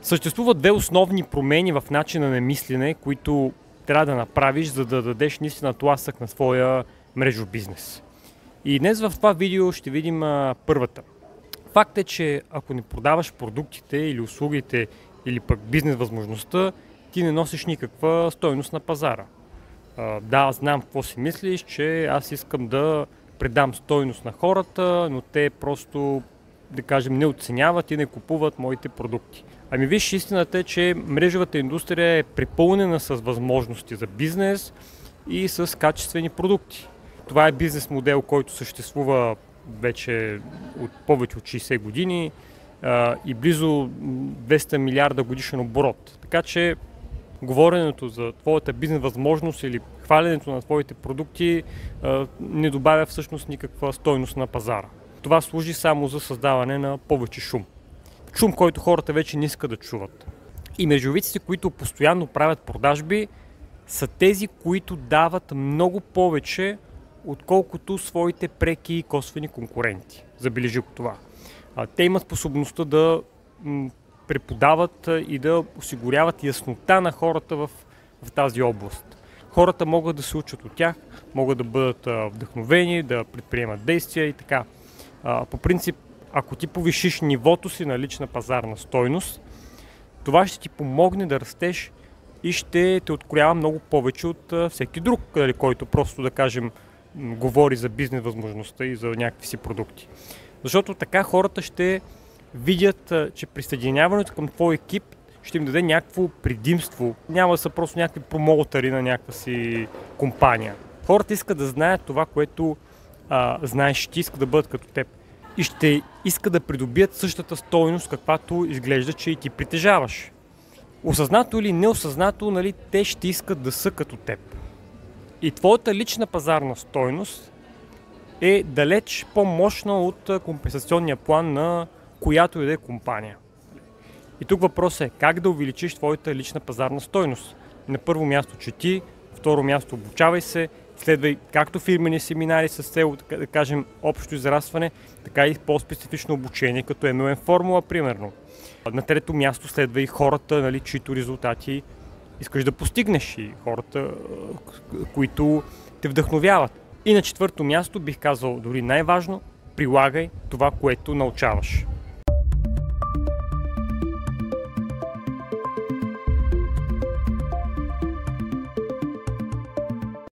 Съществуват две основни промени в начина на мислене, които трябва да направиш, за да дадеш наистина тласък на своя мрежов бизнес. И днес в това видео ще видим първата. Факт е, че ако не продаваш продуктите или услугите или пък бизнес възможността, ти не носиш никаква стойност на пазара. Да, знам какво си мислиш, че аз искам да предам стойност на хората, но те просто, да кажем, не оценяват и не купуват моите продукти. Ами виж, истината е, че мрежовата индустрия е препълнена с възможности за бизнес и с качествени продукти. Това е бизнес модел, който съществува вече от повече от 60 години и близо 200 милиарда годишен оборот. Така че говоренето за твоята бизнес възможност или хваленето на твоите продукти не добавя всъщност никаква стойност на пазара. Това служи само за създаване на повече шум. Шум, който хората вече не искат да чуват. И мрежовиците, които постоянно правят продажби, са тези, които дават много повече, отколкото своите преки и косвени конкуренти. Забележи го това. Те имат способността да преподават и да осигуряват яснота на хората в тази област. Хората могат да се учат от тях, могат да бъдат вдъхновени, да предприемат действия и така. По принцип, ако ти повишиш нивото си на лична пазарна стойност, това ще ти помогне да растеш и ще те откроява много повече от всеки друг, който просто, да кажем, говори за бизнес възможността и за някакви си продукти. Защото така хората ще видят, че присъединяването към твой екип ще им даде някакво предимство. Няма да са просто някакви промоутъри на някаква си компания. Хората искат да знаят това, което знаеш, ти искат да бъдат като теб. И ще искат да придобият същата стойност, каквато изглежда, че и ти притежаваш. Осъзнато или неосъзнато, нали, те ще искат да са като теб. И твоята лична пазарна стойност е далеч по-мощна от компенсационния план на която и да е компания. И тук въпросът е как да увеличиш твоята лична пазарна стойност. На първо място чети, второ място обучавай се, следвай както фирмени семинари с цел, да кажем, общо израстване, така и по-специфично обучение, като MLM формула, примерно. На трето място следвай хората, нали, чието резултати искаш да постигнеш и хората, които те вдъхновяват. И на четвърто място бих казал, дори най-важно, прилагай това, което научаваш.